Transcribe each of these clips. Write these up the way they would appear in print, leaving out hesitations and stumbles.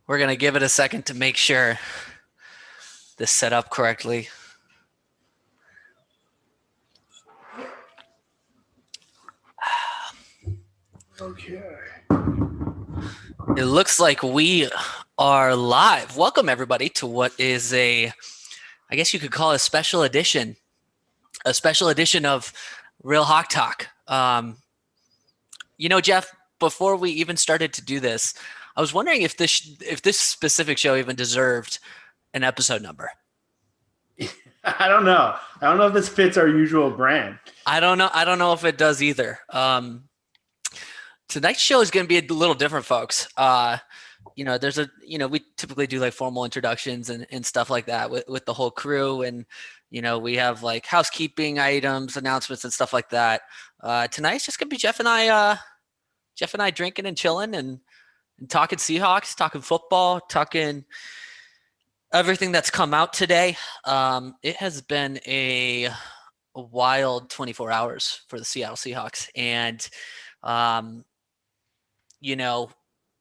We're going to give it a second to make sure this set up correctly. Okay. It looks like we are live. Welcome, everybody, to what is I guess you could call it a special edition of Real Hawk Talk. Jeff, before we even started to do this, I was wondering if this specific show even deserved an episode number. I don't know. I don't know if this fits our usual brand. I don't know if it does either. Tonight's show is going to be a little different, folks. We typically do like formal introductions and stuff like that with the whole crew. And, we have like housekeeping items, announcements and stuff like that. Tonight's just going to be Jeff and I drinking and chilling and talking Seahawks, talking football, talking everything that's come out today. It has been a wild 24 hours for the Seattle Seahawks. And,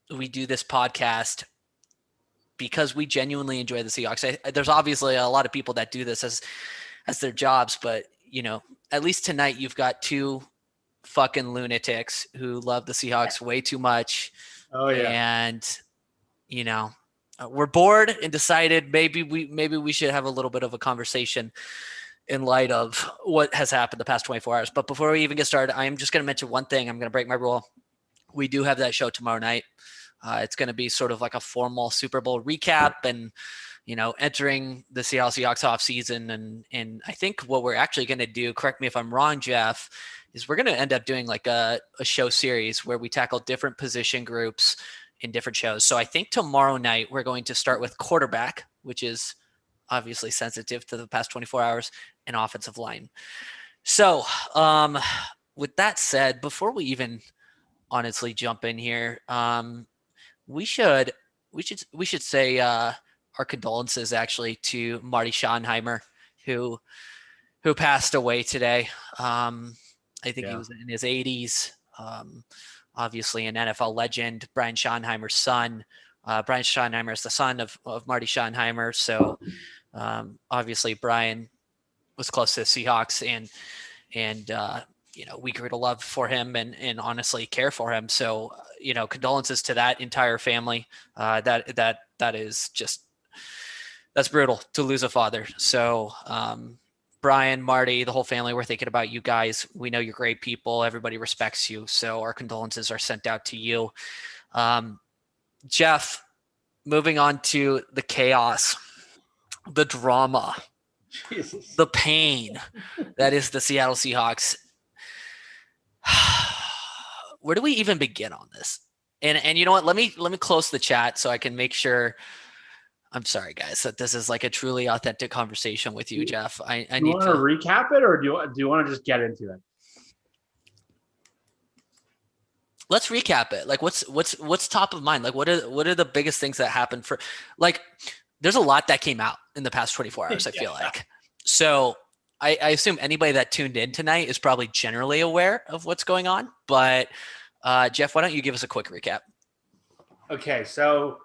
we do this podcast because we genuinely enjoy the Seahawks. There's obviously a lot of people that do this as their jobs, but at least tonight you've got two fucking lunatics who love the Seahawks way too much. Oh yeah. And we're bored and decided maybe we should have a little bit of a conversation in light of what has happened the past 24 hours. But before we even get started, I am just going to mention one thing. I'm going to break my rule. We do have that show tomorrow night. It's going to be sort of like a formal Super Bowl recap and, entering the Seattle Seahawks off season. And I think what we're actually going to do, correct me if I'm wrong, Jeff, is we're going to end up doing like a show series where we tackle different position groups in different shows. So I think tomorrow night we're going to start with quarterback, which is obviously sensitive to the past 24 hours, and offensive line. So with that said, before we even honestly jump in here, we should say our condolences actually to Marty Schottenheimer, who passed away today. I think he was in his 80s. Obviously an NFL legend, Brian Schottenheimer's son. Brian Schottenheimer is the son of Marty Schottenheimer. So obviously Brian was close to the Seahawks and we grew to love for him and honestly care for him. So, condolences to that entire family. That is just, that's brutal to lose a father. So, Brian, Marty, the whole family, we're thinking about you guys. We know you're great people. Everybody respects you. So our condolences are sent out to you. Jeff, moving on to the chaos, the drama, Jesus. the pain that is the Seattle Seahawks. Where do we even begin on this? And you know what? Let me close the chat so I can make sure. I'm sorry, guys, that this is like a truly authentic conversation with you, Jeff. I do you need want to recap it, or do you want to just get into it? Let's recap it. Like, what's top of mind? Like, what are the biggest things that happened for? Like, there's a lot that came out in the past 24 hours. I feel like so. I assume anybody that tuned in tonight is probably generally aware of what's going on. But Jeff, why don't you give us a quick recap? Okay, so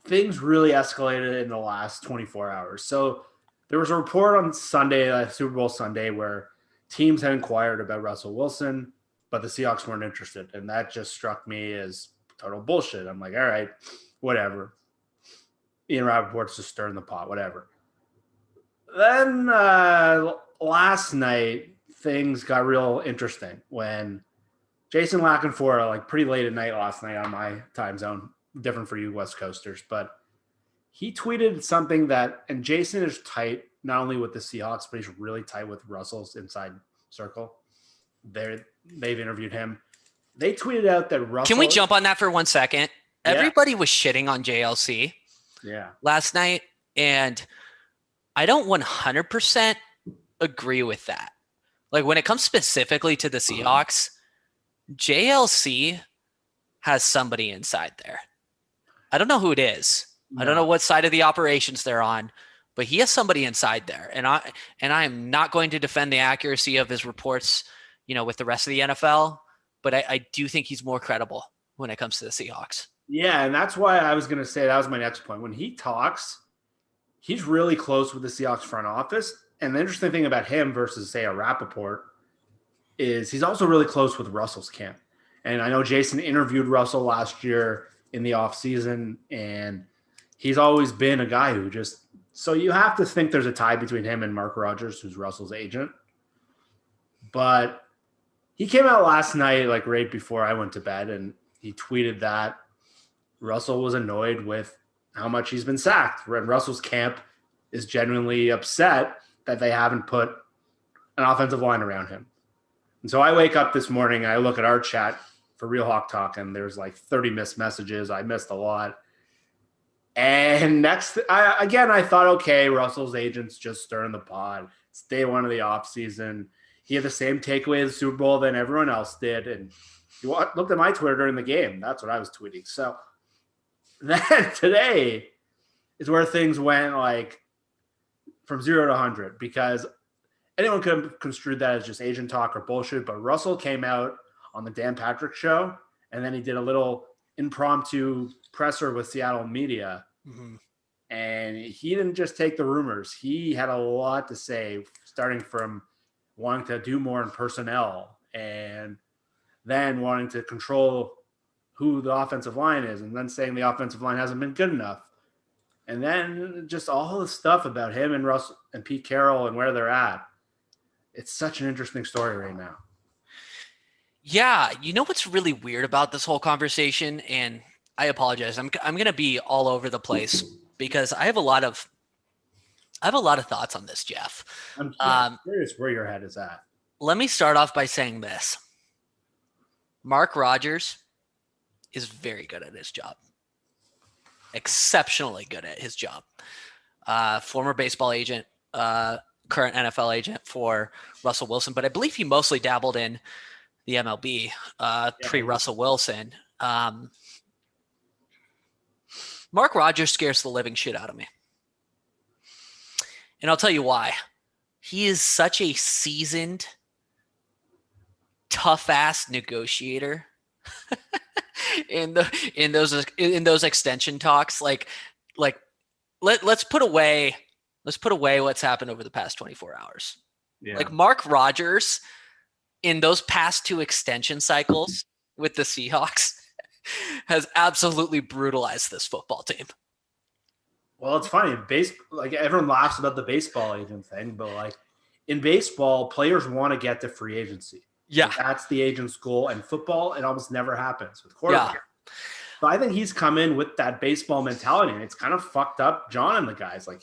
things really escalated in the last 24 hours. So there was a report on Sunday, Super Bowl Sunday, where teams had inquired about Russell Wilson, but the Seahawks weren't interested. And that just struck me as total bullshit. I'm like, all right, whatever. Ian Rappaport's just stirring the pot, whatever. Then last night, things got real interesting when Jason Lackenfora, like pretty late at night last night on my time zone, different for you West Coasters, but he tweeted something that, and Jason is tight, not only with the Seahawks, but he's really tight with Russell's inside circle. They've interviewed him. They tweeted out that Russell... Can we jump on that for 1 second? Yeah. Everybody was shitting on JLC last night, and I don't 100% agree with that. Like, when it comes specifically to the Seahawks, JLC has somebody inside there. I don't know who it is. No. I don't know what side of the operations they're on, but he has somebody inside there. And I am not going to defend the accuracy of his reports, with the rest of the NFL, but I do think he's more credible when it comes to the Seahawks. Yeah, and that's why I was going to say that was my next point. When he talks, he's really close with the Seahawks front office. And the interesting thing about him versus, say, a Rappaport is he's also really close with Russell's camp. And I know Jason interviewed Russell last year in the offseason, and he's always been a guy who just so you have to think there's a tie between him and Mark Rogers, who's Russell's agent. But he came out last night, like right before I went to bed, and he tweeted that Russell was annoyed with how much he's been sacked. And Russell's camp is genuinely upset that they haven't put an offensive line around him. And so I wake up this morning and I look at our chat for Real Hawk Talk, and there's like 30 missed messages. I missed a lot. And I thought, okay, Russell's agent's just stirring the pot. It's day one of the offseason. He had the same takeaway of the Super Bowl than everyone else did. And you looked at my Twitter during the game. That's what I was tweeting. So then today is where things went like from 0 to 100, because anyone could have construed that as just agent talk or bullshit. But Russell came out on the Dan Patrick show, and then he did a little impromptu presser with Seattle media. Mm-hmm. And he didn't just take the rumors. He had a lot to say, starting from wanting to do more in personnel and then wanting to control who the offensive line is, and then saying the offensive line hasn't been good enough. And then just all the stuff about him and Russell and Pete Carroll and where they're at. It's such an interesting story right now. Yeah, you know what's really weird about this whole conversation, and I apologize. I'm going to be all over the place because I have a lot of thoughts on this, Jeff. I'm curious where your head is at. Let me start off by saying this. Mark Rogers is very good at his job. Exceptionally good at his job. Former baseball agent, current NFL agent for Russell Wilson, but I believe he mostly dabbled in the MLB pre-Russell Wilson. Mark Rogers scares the living shit out of me. And I'll tell you why. He is such a seasoned, tough-ass negotiator in those extension talks. Let's put away what's happened over the past 24 hours. Yeah. Like Mark Rogers in those past two extension cycles with the Seahawks has absolutely brutalized this football team. Well, it's funny. Like everyone laughs about the baseball agent thing, but like in baseball, players want to get to free agency. Yeah, like that's the agent's goal. And football, it almost never happens with quarterbacks. Yeah. So I think he's come in with that baseball mentality, and it's kind of fucked up John and the guys. Like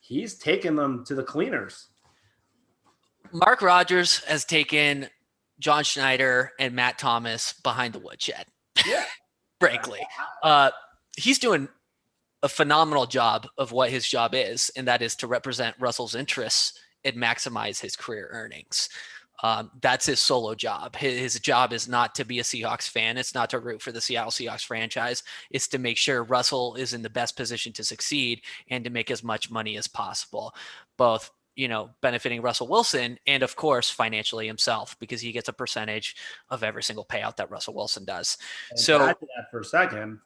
he's taken them to the cleaners. Mark Rogers has taken John Schneider and Matt Thomas behind the woodshed. Yeah, frankly, he's doing a phenomenal job of what his job is, and that is to represent Russell's interests and maximize his career earnings. That's his solo job. His job is not to be a Seahawks fan. It's not to root for the Seattle Seahawks franchise. It's to make sure Russell is in the best position to succeed and to make as much money as possible, both, benefiting Russell Wilson and, of course, financially himself, because he gets a percentage of every single payout that Russell Wilson does. And so add to that for a second,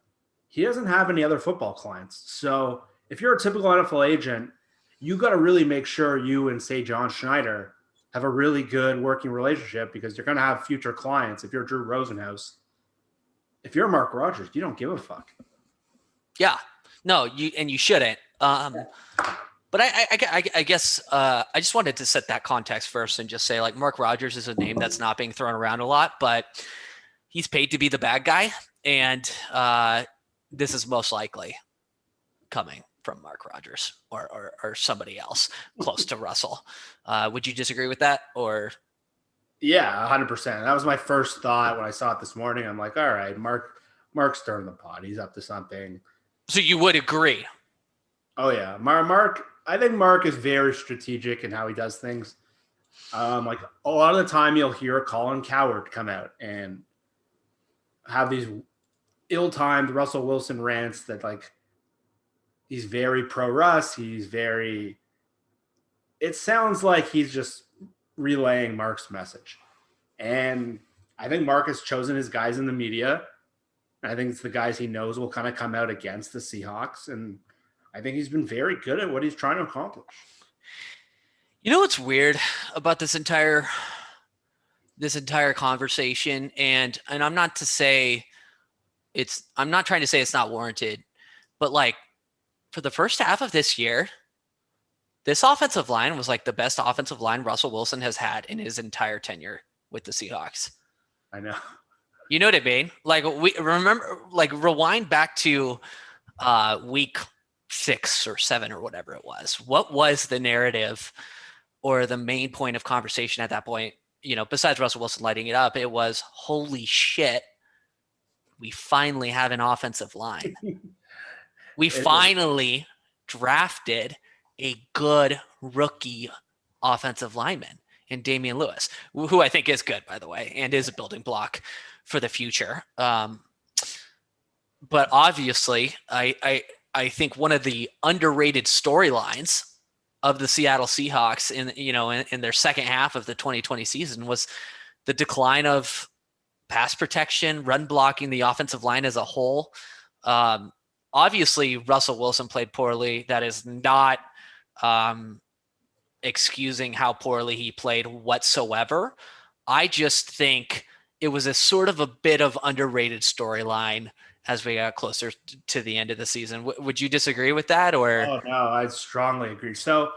he doesn't have any other football clients. So if you're a typical NFL agent, you got to really make sure you and, say, John Schneider have a really good working relationship, because you're going to have future clients. If you're Drew Rosenhaus, if you're Mark Rogers, you don't give a fuck. Yeah, no, you shouldn't. But I guess I just wanted to set that context first and just say, like, Mark Rogers is a name that's not being thrown around a lot, but he's paid to be the bad guy, and this is most likely coming from Mark Rogers or somebody else close to Russell. Would you disagree with that? Or? Yeah, 100%. That was my first thought when I saw it this morning. I'm like, all right, Mark's stirring the pot. He's up to something. So you would agree? Oh yeah. I think Mark is very strategic in how he does things. Like a lot of the time you'll hear Colin Cowherd come out and have these ill-timed Russell Wilson rants that, like, he's very pro-Russ. It sounds like he's just relaying Mark's message. And I think Mark has chosen his guys in the media I think it's the guys he knows will kind of come out against the Seahawks. And I think he's been very good at what he's trying to accomplish. You know what's weird about this entire conversation, and I'm not trying to say it's not warranted, but like for the first half of this year, this offensive line was like the best offensive line Russell Wilson has had in his entire tenure with the Seahawks. I know. You know what I mean? Like we remember, like rewind back to week 6 or 7 or whatever it was. What was the narrative or the main point of conversation at that point? You know, besides Russell Wilson lighting it up, it was holy shit. We finally have an offensive line. We finally drafted a good rookie offensive lineman in Damian Lewis, who I think is good, by the way, and is a building block for the future. But obviously, I think one of the underrated storylines of the Seattle Seahawks in their second half of the 2020 season was the decline of pass protection, run blocking, the offensive line as a whole. Obviously, Russell Wilson played poorly. That is not excusing how poorly he played whatsoever. I just think it was a sort of a bit of underrated storyline as we got closer to the end of the season. Would you disagree with that? Or Oh no, I strongly agree. So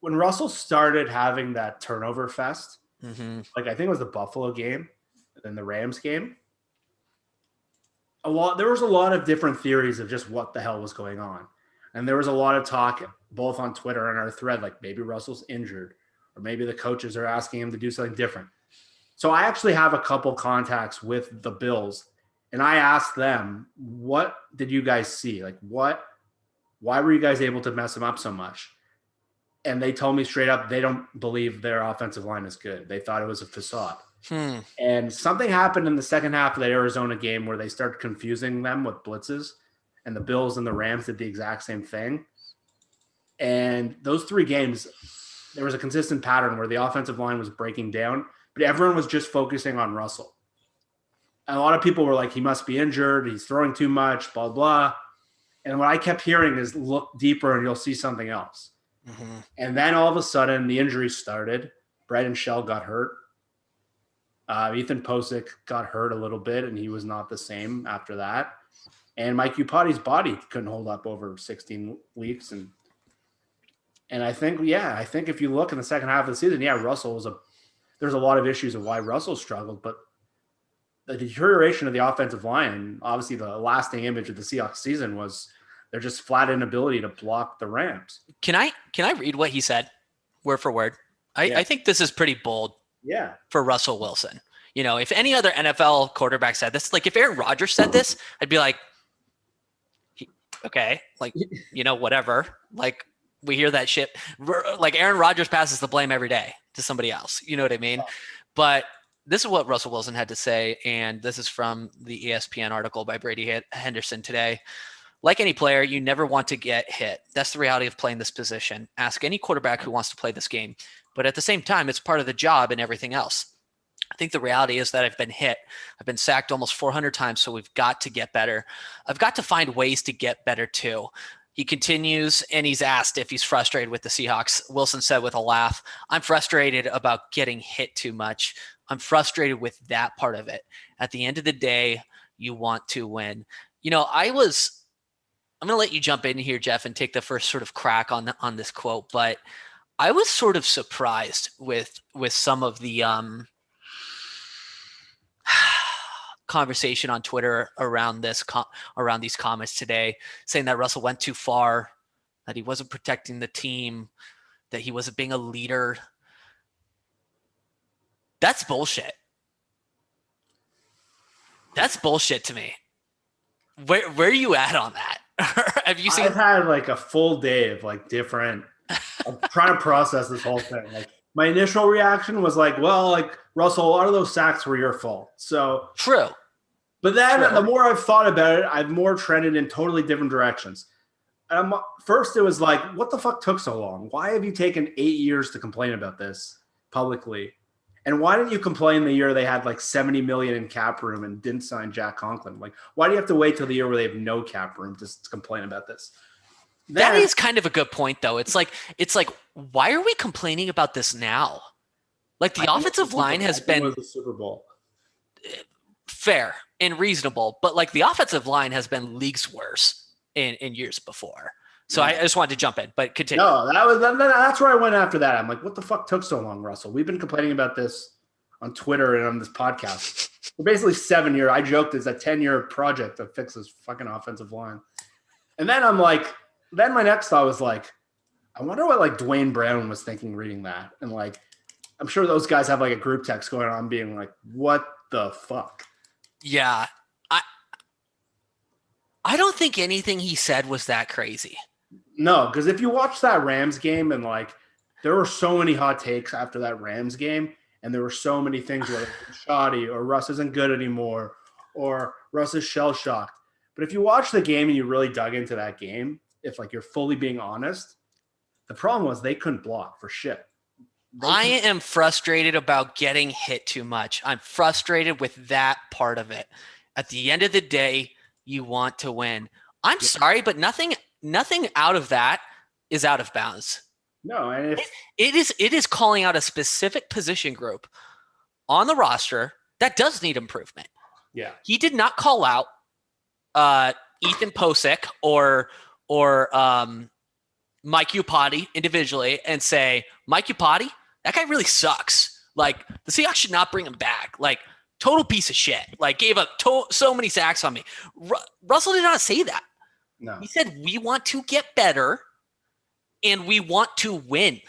when Russell started having that turnover fest, like I think it was the Buffalo game, then the Rams game, there was a lot of different theories of just what the hell was going on. And there was a lot of talk both on Twitter and our thread, like maybe Russell's injured or maybe the coaches are asking him to do something different. So I actually have a couple contacts with the Bills and I asked them, what did you guys see? Like why were you guys able to mess him up so much? And they told me straight up, they don't believe their offensive line is good. They thought it was a facade. And something happened in the second half of the Arizona game where they started confusing them with blitzes, and the Bills and the Rams did the exact same thing. And those 3 games, there was a consistent pattern where the offensive line was breaking down, but everyone was just focusing on Russell. And a lot of people were like, he must be injured. He's throwing too much, blah, blah. And what I kept hearing is look deeper and you'll see something else. And then all of a sudden the injuries started. Bryden Shell got hurt. Ethan Posick got hurt a little bit, and he was not the same after that. And Mike Iupati's body couldn't hold up over 16 weeks. And I think if you look in the second half of the season, there's a lot of issues of why Russell struggled, but the deterioration of the offensive line, obviously the lasting image of the Seahawks season was their just flat inability to block the Rams. Can I read what he said word for word? I think this is pretty bold. Yeah. For Russell Wilson. You know, if any other NFL quarterback said this, like if Aaron Rodgers said this, I'd be like, okay, like, whatever. Like we hear that shit. Like Aaron Rodgers passes the blame every day to somebody else. You know what I mean? Oh. But this is what Russell Wilson had to say. And this is from the ESPN article by Brady Henderson today. Like any player, you never want to get hit. That's the reality of playing this position. Ask any quarterback who wants to play this game. But at the same time, it's part of the job and everything else. I think the reality is that I've been hit. I've been sacked almost 400 times, so we've got to get better. I've got to find ways to get better too. He continues, and he's asked if he's frustrated with the Seahawks. Wilson said with a laugh, I'm frustrated about getting hit too much. I'm frustrated with that part of it. At the end of the day, you want to win. I'm going to let you jump in here, Jeff, and take the first sort of crack on this quote, but I was sort of surprised with some of the conversation on Twitter around these comments today, saying that Russell went too far, that he wasn't protecting the team, that he wasn't being a leader. That's bullshit. That's bullshit to me. Where are you at on that? Have you seen? I've had like a full day of like different. I'm trying to process this whole thing. Like my initial reaction was like, well, like Russell, a lot of those sacks were your fault. So true. But then the more I've thought about it, I've more trended in totally different directions. First, it was like, what the fuck took so long? Why have you taken 8 years to complain about this publicly? And why didn't you complain the year they had like 70 million in cap room and didn't sign Jack Conklin? Like, why do you have to wait till the year where they have no cap room to complain about this? That is kind of a good point, though. It's like, why are we complaining about this now? Like the offensive line has been the Super Bowl. Fair and reasonable, but like the offensive line has been leagues worse in years before. So I just wanted to jump in, but continue. No, that's where I went after that. I'm like, what the fuck took so long, Russell? We've been complaining about this on Twitter and on this podcast for basically 7 years. I joked it's a 10-year project to fix this fucking offensive line. And then I'm like, then my next thought was like, I wonder what like Dwayne Brown was thinking reading that. And like, I'm sure those guys have like a group text going on being like, what the fuck? Yeah. I don't think anything he said was that crazy. No, because if you watch that Rams game and like there were so many hot takes after that Rams game, and there were so many things where shoddy or Russ isn't good anymore or Russ is shell shocked. But if you watch the game and you really dug into that game, if like you're fully being honest, the problem was they couldn't block for shit. I am frustrated about getting hit too much. I'm frustrated with that part of it. At the end of the day, you want to win. I'm sorry, but nothing out of that is out of bounds. No, and it is calling out a specific position group on the roster that does need improvement. Yeah. He did not call out Ethan Posick or Mike Iupati individually and say, Mike Iupati, that guy really sucks. Like, the Seahawks should not bring him back. Like, total piece of shit. Like, gave up so many sacks on me. Russell did not say that. No. He said, we want to get better and we want to win.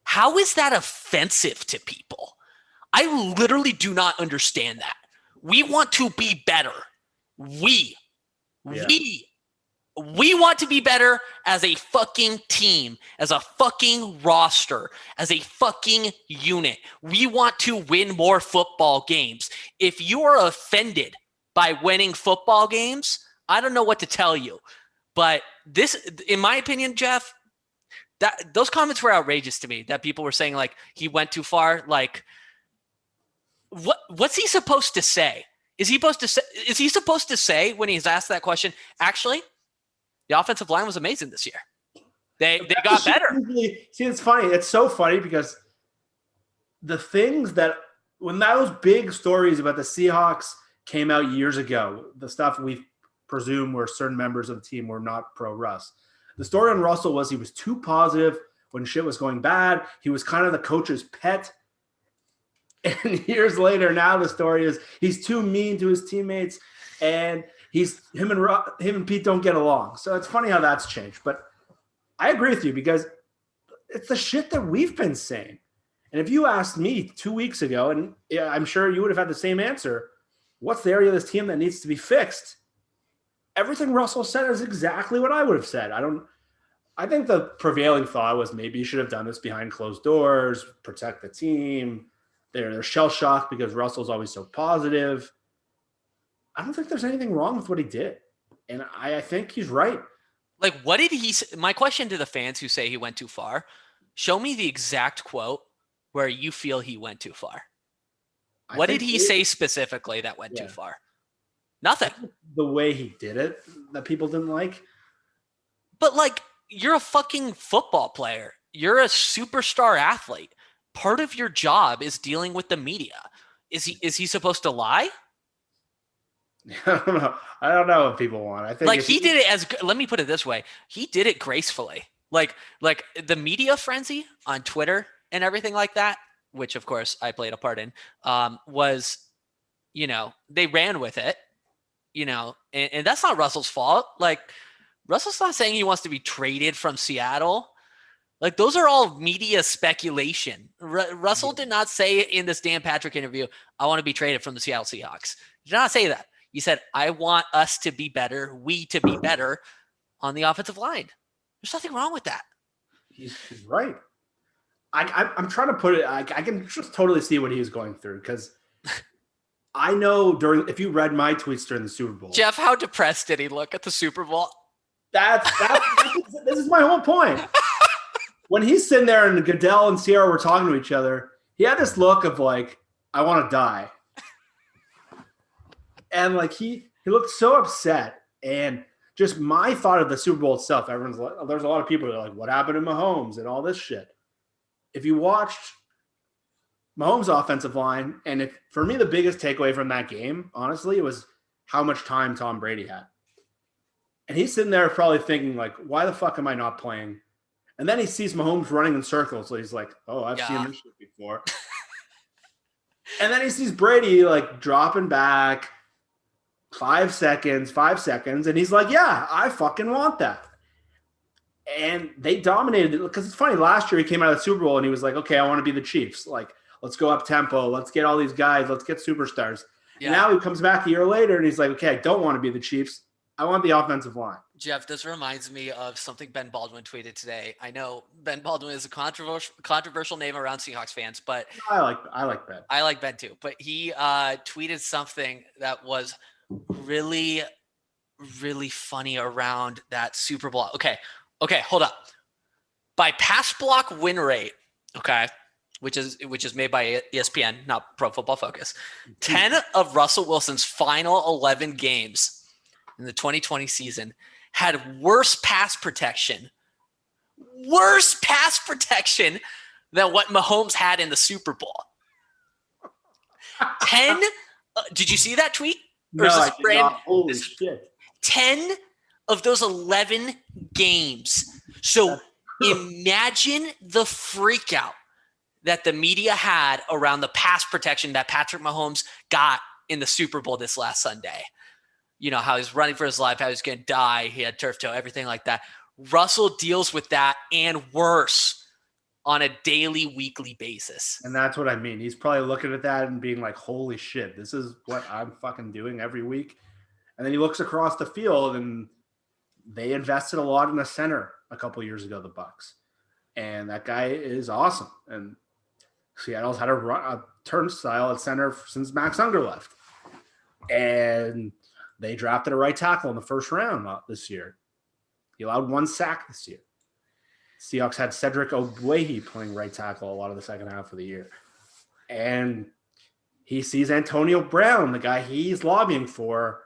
How is that offensive to people? I literally do not understand that. We want to be better. We want to be better as a fucking team, as a fucking roster, as a fucking unit. We want to win more football games. If you are offended by winning football games, I don't know what to tell you. But this, in my opinion, Jeff, those comments were outrageous to me, that people were saying like he went too far. Like, what's he supposed to say? Is he supposed to say when he's asked that question, actually, the offensive line was amazing this year. They got better. See, it's funny. It's so funny because the things that when those big stories about the Seahawks came out years ago, the stuff we presume were certain members of the team were not pro Russ. The story on Russell was he was too positive when shit was going bad. He was kind of the coach's pet. And years later, now the story is he's too mean to his teammates, and him and Pete don't get along. So it's funny how that's changed. But I agree with you because it's the shit that we've been saying. And if you asked me 2 weeks ago, and I'm sure you would have had the same answer, what's the area of this team that needs to be fixed? Everything Russell said is exactly what I would have said. I think the prevailing thought was maybe you should have done this behind closed doors, protect the team. They're shell shocked because Russell's always so positive. I don't think there's anything wrong with what he did. And I think he's right. Like, what did he say? My question to the fans who say he went too far, show me the exact quote where you feel he went too far. What did he say specifically that went too far? Nothing. The way he did it that people didn't like. But like, you're a fucking football player. You're a superstar athlete. Part of your job is dealing with the media. Is he supposed to lie? I don't know what people want. I think like he did it let me put it this way. He did it gracefully. Like the media frenzy on Twitter and everything like that, which of course I played a part in, was, they ran with it, and that's not Russell's fault. Like, Russell's not saying he wants to be traded from Seattle. Like, those are all media speculation. Russell did not say in this Dan Patrick interview, I want to be traded from the Seattle Seahawks. He did not say that. He said, I want us to be better, we to be better on the offensive line. There's nothing wrong with that. He's right. I'm trying to put it, I can just totally see what he was going through because I know if you read my tweets during the Super Bowl. Jeff, how depressed did he look at the Super Bowl? This is my whole point. When he's sitting there and Goodell and Sierra were talking to each other, he had this look of like, I want to die. And like he looked so upset. And just my thought of the Super Bowl itself, there's a lot of people that are like, what happened to Mahomes and all this shit. If you watched Mahomes' offensive line, and for me, the biggest takeaway from that game, honestly, was how much time Tom Brady had. And he's sitting there probably thinking, like, why the fuck am I not playing? And then he sees Mahomes running in circles. So he's like, oh, I've seen this shit before. And then he sees Brady, like, dropping back 5 seconds. And he's like, yeah, I fucking want that. And they dominated it. Because it's funny, last year he came out of the Super Bowl and he was like, okay, I want to be the Chiefs. Like, let's go up tempo. Let's get all these guys. Let's get superstars. Yeah. Now he comes back a year later and he's like, okay, I don't want to be the Chiefs. I want the offensive line. Jeff, this reminds me of something Ben Baldwin tweeted today. I know Ben Baldwin is a controversial name around Seahawks fans, but I like Ben. I like Ben too. But he tweeted something that was really, really funny around that Super Bowl. Okay, hold up. By pass block win rate, okay, which is made by ESPN, not Pro Football Focus. 10 of Russell Wilson's final 11 games in the 2020 season had worse pass protection than what Mahomes had in the Super Bowl. 10 did you see that tweet? No, I did not. Holy shit. 10 of those 11 games. So imagine the freak out that the media had around the pass protection that Patrick Mahomes got in the Super Bowl this last Sunday. You know, how he's running for his life, how he's going to die. He had turf toe, everything like that. Russell deals with that and worse on a daily, weekly basis. And that's what I mean. He's probably looking at that and being like, holy shit, this is what I'm fucking doing every week. And then he looks across the field and they invested a lot in the center a couple years ago, the Bucs. And that guy is awesome. And Seattle's had a turnstile at center since Max Unger left. And they drafted a right tackle in the first round this year. He allowed 1 sack this year. Seahawks had Cedric Ogbuehi playing right tackle a lot of the second half of the year. And he sees Antonio Brown, the guy he's lobbying for,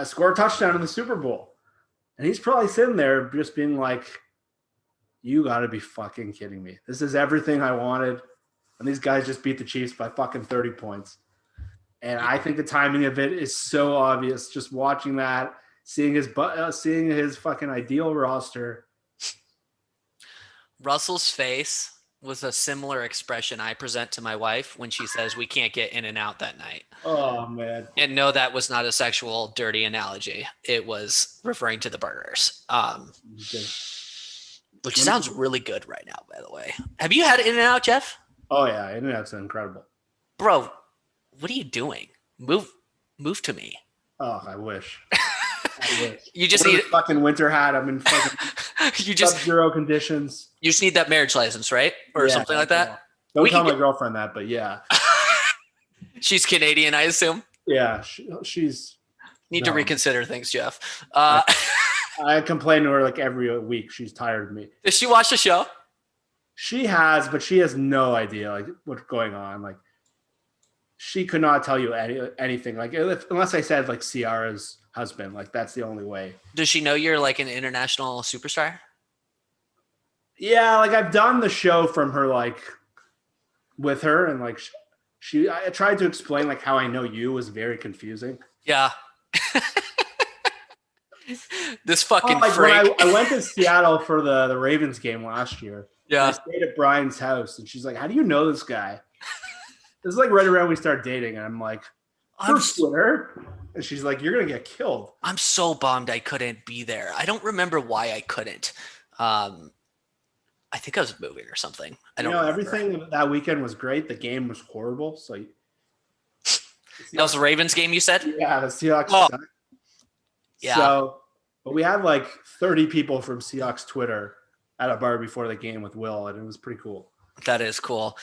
score a touchdown in the Super Bowl. And he's probably sitting there just being like, you got to be fucking kidding me. This is everything I wanted. And these guys just beat the Chiefs by fucking 30 points. And I think the timing of it is so obvious. Just watching that, seeing his fucking ideal roster. Russell's face was a similar expression I present to my wife when she says we can't get in and out that night. Oh, man. And no, that was not a sexual, dirty analogy. It was referring to the burgers. Which sounds really good right now, by the way. Have you had In-N-Out, Jeff? Oh, yeah. In-N-Out's incredible. Bro, what are you doing? Move to me. Oh, I wish. You just need a fucking winter hat. I'm in fucking sub-zero conditions. You just need that marriage license, right? Or something like that. Don't tell my girlfriend that, but yeah. She's Canadian, I assume. Yeah, she's. Need to reconsider things, Jeff. I complain to her like every week. She's tired of me. Does she watch the show? She has, but she has no idea like what's going on. Like, she could not tell you anything. Like, unless I said like Ciara's husband, like that's the only way. Does she know you're like an international superstar? Yeah, like I've done the show from her, like with her, and like I tried to explain like how I know you was very confusing. Yeah. This fucking freak. When I went to Seattle for the Ravens game last year. Yeah. I stayed at Brian's house, and she's like, "How do you know this guy?" This is like right around we start dating, and I'm like, "Through Twitter." And she's like, "You're gonna get killed." I'm so bummed I couldn't be there. I don't remember why I couldn't. I think I was moving or something. I don't know. Everything that weekend was great. The game was horrible. So that was the Ravens game, you said? Yeah, the Seahawks. Oh. Yeah. So, but we had like 30 people from Seahawks Twitter at a bar before the game with Will, and it was pretty cool. That is cool.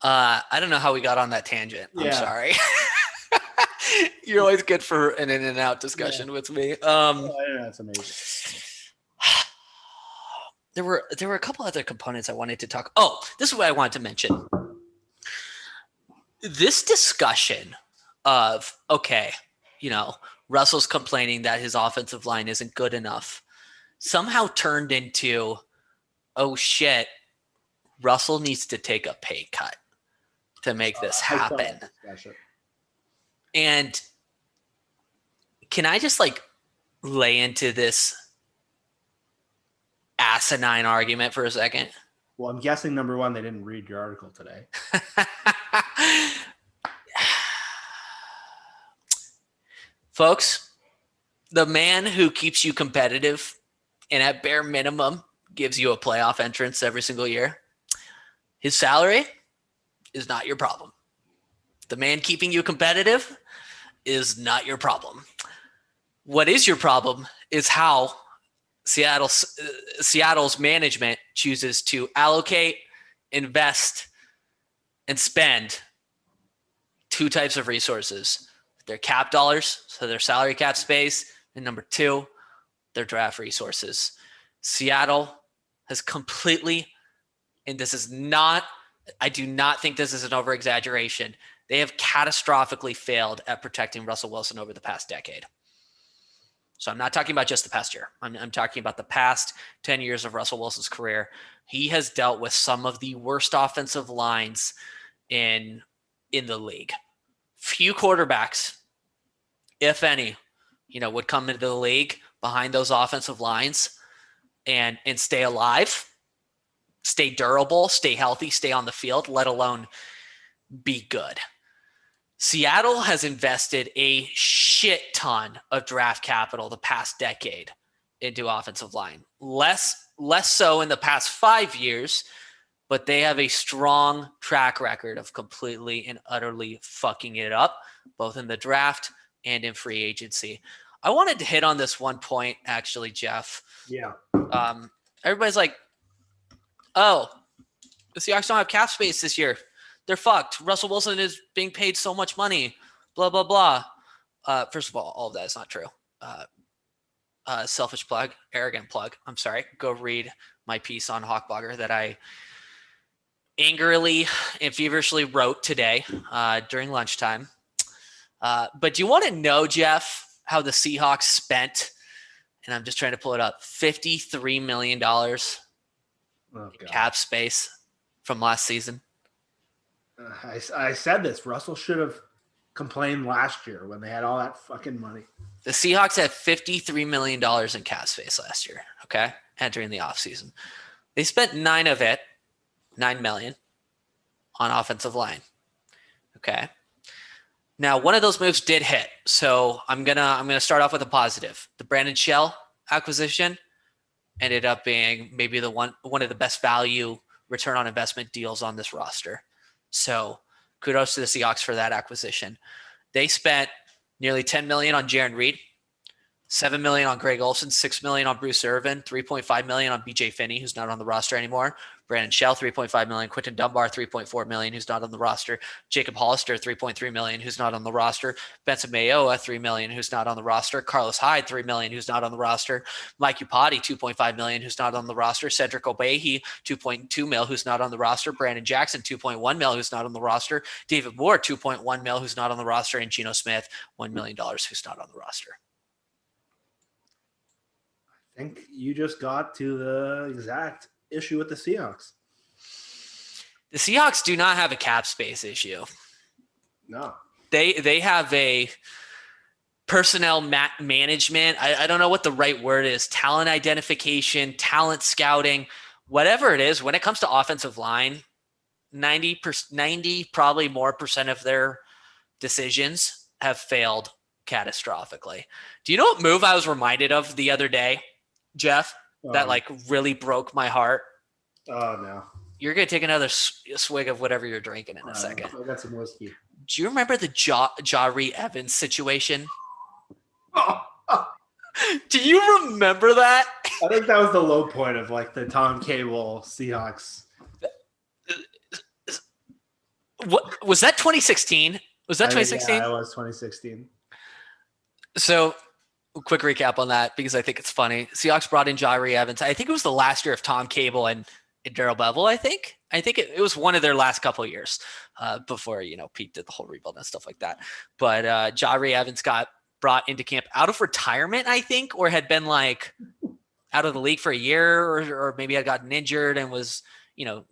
I don't know how we got on that tangent. I'm sorry. You're always good for an in and out discussion with me. That's amazing. There were a couple other components I wanted to talk. Oh, this is what I wanted to mention. this discussion of, okay, Russell's complaining that his offensive line isn't good enough somehow turned into, oh shit, Russell needs to take a pay cut to make this happen. And can I just lay into this asinine argument for a second? Well, I'm guessing number one, they didn't read your article today. Folks, the man who keeps you competitive and at bare minimum gives you a playoff entrance every single year, his salary is not your problem. The man keeping you competitive is not your problem. What is your problem is how Seattle's management chooses to allocate, invest, and spend two types of resources: their cap dollars, so their salary cap space, and number two, their draft resources. Seattle has completely, and I do not think this is an over-exaggeration, they have catastrophically failed at protecting Russell Wilson over the past decade. So I'm not talking about just the past year. I'm talking about the past 10 years of Russell Wilson's career. He has dealt with some of the worst offensive lines in the league. Few quarterbacks, if any, would come into the league behind those offensive lines and stay alive, stay durable, stay healthy, stay on the field, let alone be good. Seattle has invested a shit ton of draft capital the past decade into offensive line. Less so in the past 5 years, but they have a strong track record of completely and utterly fucking it up, both in the draft and in free agency. I wanted to hit on this one point, actually, Jeff. Yeah. Everybody's like, oh, the Seahawks don't have cap space this year. They're fucked. Russell Wilson is being paid so much money, blah, blah, blah. First of all of that is not true. Selfish plug, arrogant plug. I'm sorry. Go read my piece on Hawkblogger that I angrily and feverishly wrote today during lunchtime. But do you want to know, Jeff, how the Seahawks spent, and I'm just trying to pull it up, $53 million in cap space from last season? I said this. Russell should have complained last year when they had all that fucking money. The Seahawks had $53 million in cap space last year, okay, entering the offseason. They spent $9 million, on offensive line, okay? Now, one of those moves did hit, so I'm gonna start off with a positive. The Brandon Shell acquisition ended up being maybe one of the best value return on investment deals on this roster. So kudos to the Seahawks for that acquisition. They spent nearly $10 million on Jaron Reed, $7 million on Greg Olsen, $6 million on Bruce Irvin, $3.5 million on BJ Finney, who's not on the roster anymore. Brandon Shell, $3.5 million. Quinton Dunbar, $3.4 million, who's not on the roster. Jacob Hollister, $3.3 million, who's not on the roster. Benson Mayoa, $3 million, who's not on the roster. Carlos Hyde, $3 million, who's not on the roster. Mike Upati, $2.5 million, who's not on the roster. Cedric Obehi, $2.2 million, who's not on the roster. Brandon Jackson, $2.1 million, who's not on the roster. David Moore, $2.1 million, who's not on the roster. And Geno Smith, $1 million, who's not on the roster. I think you just got to the exact issue with the Seahawks. The Seahawks do not have a cap space issue. No. They have a personnel management. I don't know what the right word is. Talent identification, talent scouting, whatever it is. When it comes to offensive line, 90 probably more percent of their decisions have failed catastrophically. Do you know what move I was reminded of the other day, Jeff, that really broke my heart? Oh, no. You're going to take another swig of whatever you're drinking in a second. I got some whiskey. Do you remember the Jari Evans situation? Do you remember that? I think that was the low point of the Tom Cable Seahawks. What was that 2016? Was that 2016? Yeah, it was 2016. So, quick recap on that because I think it's funny. Seahawks brought in Jari Evans. I think it was the last year of Tom Cable and Darrell Bevel, I think. I think it was one of their last couple of years before, Pete did the whole rebuild and stuff like that. But Jahri Evans got brought into camp out of retirement, I think, or had been like out of the league for a year, or maybe had gotten injured and was,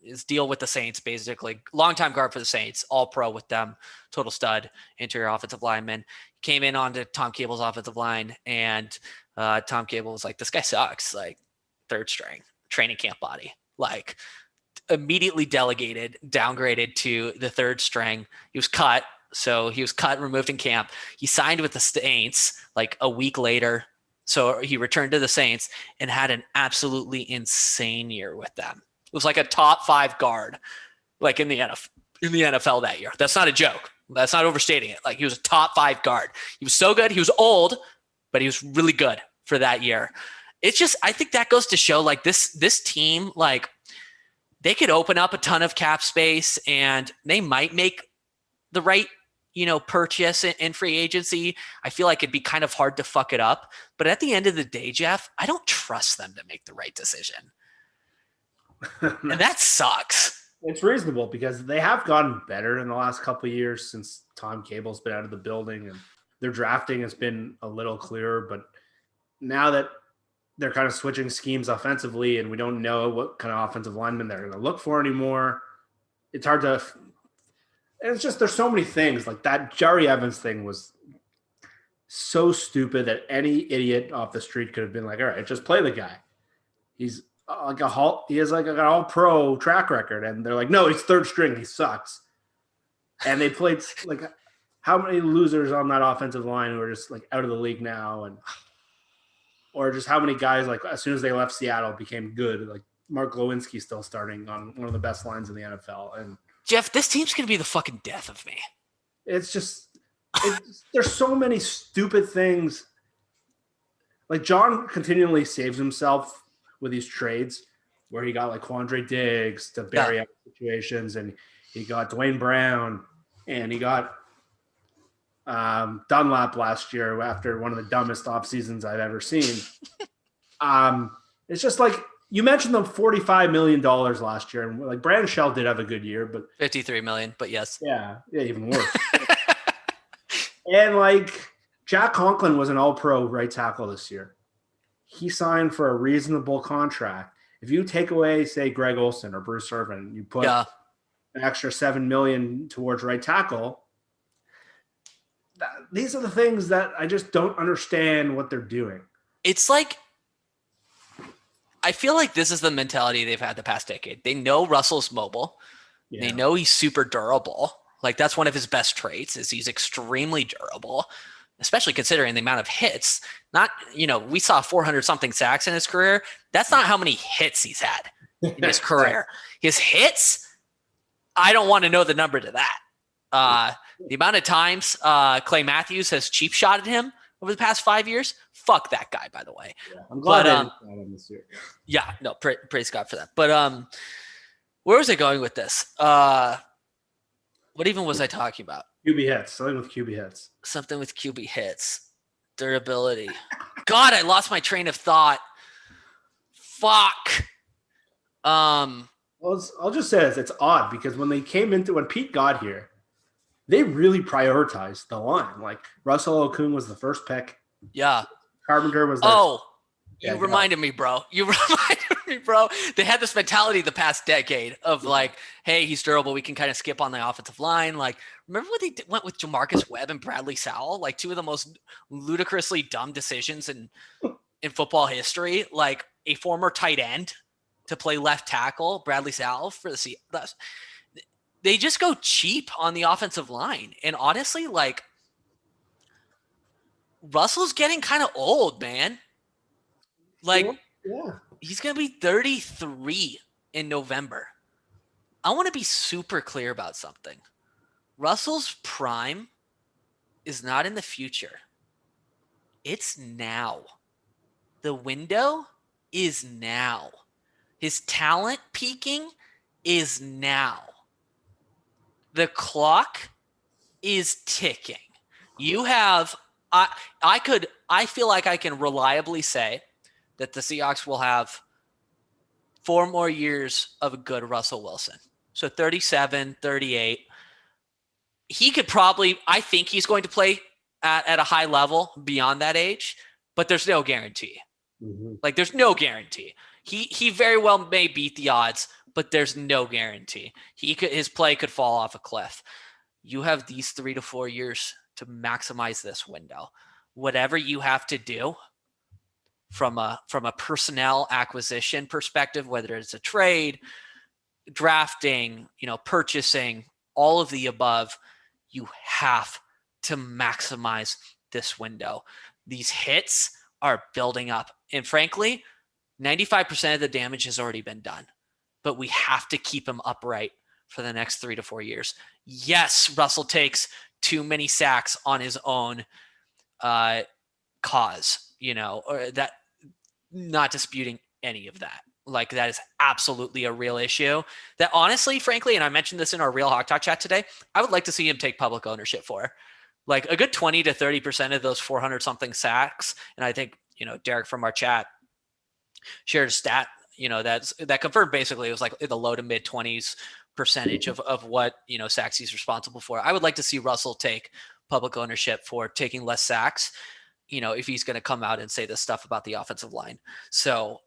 his deal with the Saints, basically. Longtime guard for the Saints, all pro with them, total stud, interior offensive lineman. Came in onto Tom Cable's offensive line, and Tom Cable was like, this guy sucks, like third string, training camp body. Like, immediately downgraded to the third string. He was cut. So he was cut, removed in camp. He signed with the Saints like a week later. So he returned to the Saints and had an absolutely insane year with them. It was like a top 5 guard, like in the NFL that year. That's not a joke. That's not overstating it. Like, he was a top 5 guard. He was so good. He was old, but he was really good for that year. It's just, I think that goes to show, like, this team, like, they could open up a ton of cap space and they might make the right, purchase in free agency. I feel like it'd be kind of hard to fuck it up. But at the end of the day, Jeff, I don't trust them to make the right decision. And that sucks. It's reasonable because they have gotten better in the last couple of years since Tom Cable's been out of the building, and their drafting has been a little clearer. But now that they're kind of switching schemes offensively and we don't know what kind of offensive lineman they're going to look for anymore, it's hard to – and it's just there's so many things. Like that Jahri Evans thing was so stupid that any idiot off the street could have been like, all right, just play the guy. He's he has like an all-pro track record. And they're like, no, he's third string. He sucks. And they played like how many losers on that offensive line who are just like out of the league now, and or just how many guys like as soon as they left Seattle became good. Like Mark Lewinsky still starting on one of the best lines in the NFL. And Jeff, this team's going to be the fucking death of me. It's just there's so many stupid things. Like John continually saves himself with these trades where he got like Quandre Diggs to bury out situations, and he got Dwayne Brown, and he got Dunlap last year after one of the dumbest off seasons I've ever seen. It's just like you mentioned them $45 million last year, and like Brandon Shell did have a good year, but $53 million, but yes. Yeah, even worse. And like Jack Conklin was an all-pro right tackle this year. He signed for a reasonable contract. If you take away, say, Greg Olsen or Bruce Irvin, you put an extra $7 million towards right tackle. These are the things that I just don't understand what they're doing. It's like, I feel like this is the mentality they've had the past decade. They know Russell's mobile. Yeah. They know he's super durable. Like that's one of his best traits is he's extremely durable, especially considering the amount of hits. Not, we saw 400 something sacks in his career. That's not how many hits he's had in his career. His hits, I don't want to know the number to that. The amount of times Clay Matthews has cheap shotted him over the past 5 years, fuck that guy, by the way. Yeah, I'm glad I didn't count him this year. Yeah, no, praise God for that. But where was I going with this? What even was I talking about? QB hits. Something with QB hits. Something with QB hits. Durability. God, I lost my train of thought. Fuck. Well, I'll just say this. It's odd because when Pete got here, they really prioritized the line. Like Russell Okung was the first pick. Yeah. Carpenter was you reminded me, bro. They had this mentality the past decade of like, hey, he's durable. We can kind of skip on the offensive line. Like, remember when they went with Jamarcus Webb and Bradley Sowell? Like two of the most ludicrously dumb decisions in football history. Like a former tight end to play left tackle, Bradley Sowell for the Seahawks. They just go cheap on the offensive line. And honestly, like Russell's getting kind of old, man. Like, he's going to be 33 in November. I want to be super clear about something. Russell's prime is not in the future. It's now. The window is now. His talent peaking is now. The clock is ticking. You have, I feel like I can reliably say that the Seahawks will have 4 more years of a good Russell Wilson. So 37, 38. He could probably, I think he's going to play at a high level beyond that age, but there's no guarantee. Mm-hmm. Like there's no guarantee. He very well may beat the odds, but there's no guarantee. His play could fall off a cliff. You have these 3 to 4 years to maximize this window. Whatever you have to do from a personnel acquisition perspective, whether it's a trade, drafting, purchasing, all of the above, you have to maximize this window. These hits are building up. And frankly, 95% of the damage has already been done, but we have to keep him upright for the next 3 to 4 years. Yes, Russell takes too many sacks on his own cause, or that, not disputing any of that. Like that is absolutely a real issue that honestly, frankly, and I mentioned this in our Real Hawk Talk chat today, I would like to see him take public ownership for. Like a good 20 to 30% of those 400 something sacks. And I think, Derek from our chat shared a stat, that confirmed basically it was like the low to mid 20s percentage of what, sacks he's responsible for. I would like to see Russell take public ownership for taking less sacks, if he's going to come out and say this stuff about the offensive line. So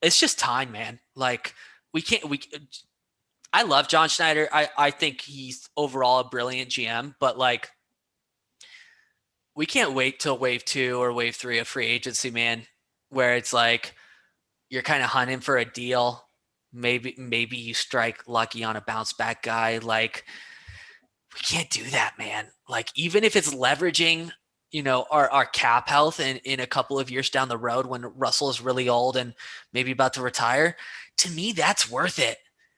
it's just time, man. Like I love John Schneider. I think he's overall a brilliant GM, but like, we can't wait till wave 2 or wave 3 of free agency, man, where it's like, you're kind of hunting for a deal. Maybe you strike lucky on a bounce back guy. Like, we can't do that, man. Like, even if it's leveraging, our cap health in a couple of years down the road when Russell is really old and maybe about to retire, to me, that's worth it.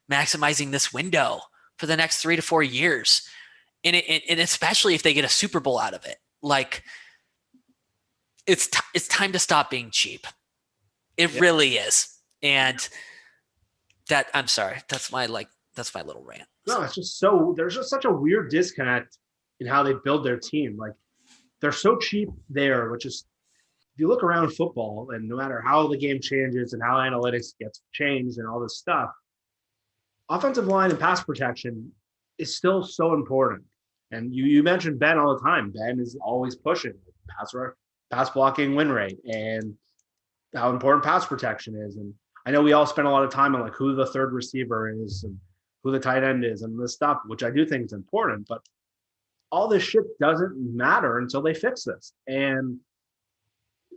Maximizing this window for the next 3 to 4 years. And especially if they get a Super Bowl out of it. Like, it's time to stop being cheap. It really is. And I'm sorry. That's my little rant. No, it's just there's just such a weird disconnect in how they build their team. Like, they're so cheap there, which is, if you look around football and no matter how the game changes and how analytics gets changed and all this stuff, offensive line and pass protection is still so important. And you mentioned Ben all the time. Ben is always pushing pass blocking win rate and how important pass protection is. And I know we all spend a lot of time on like who the third receiver is and who the tight end is and this stuff, which I do think is important, but all this shit doesn't matter until they fix this. And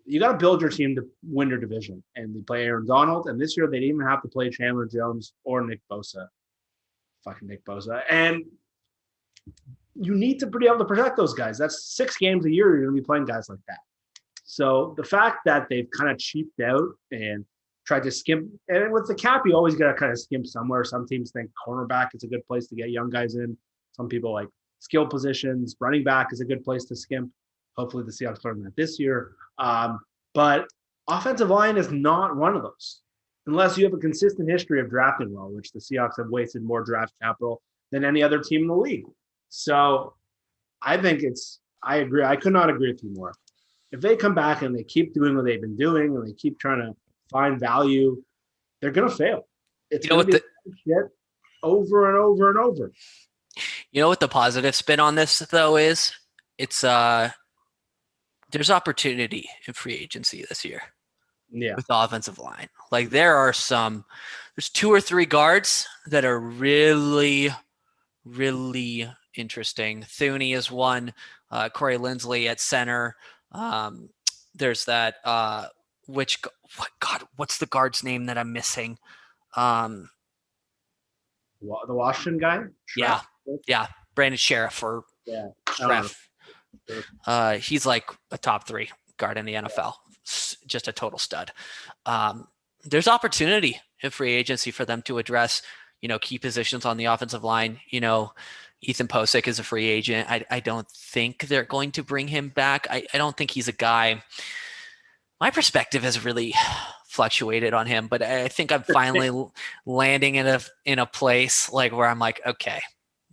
you got to build your team to win your division. And they play Aaron Donald. And this year they didn't even have to play Chandler Jones or Nick Bosa. Fucking Nick Bosa. And you need to be able to protect those guys. That's 6 games a year you're going to be playing guys like that. So the fact that they've kind of cheaped out and tried to skimp, and with the cap, you always got to kind of skimp somewhere. Some teams think cornerback is a good place to get young guys in. Some people like skill positions. Running back is a good place to skimp. Hopefully the Seahawks learn that this year. But offensive line is not one of those. Unless you have a consistent history of drafting well, which the Seahawks have wasted more draft capital than any other team in the league. So I think I agree. I could not agree with you more. If they come back and they keep doing what they've been doing and they keep trying to find value, they're going to fail. It's going to be shit over and over and over. You know what the positive spin on this though is? It's there's opportunity in free agency this year. Yeah. With the offensive line. Like there's 2 or 3 guards that are really, really interesting. Thuney is one, Corey Lindsley at center. There's that what's the guard's name that I'm missing? The Washington guy? Sheriff? Yeah. Brandon Sheriff or Sheriff. He's like a top 3 guard in the NFL. Just a total stud. There's opportunity in free agency for them to address, key positions on the offensive line. Ethan Posick is a free agent. I don't think they're going to bring him back. I don't think he's a guy. My perspective has really fluctuated on him, but I think I'm finally landing in a place like where I'm like, okay,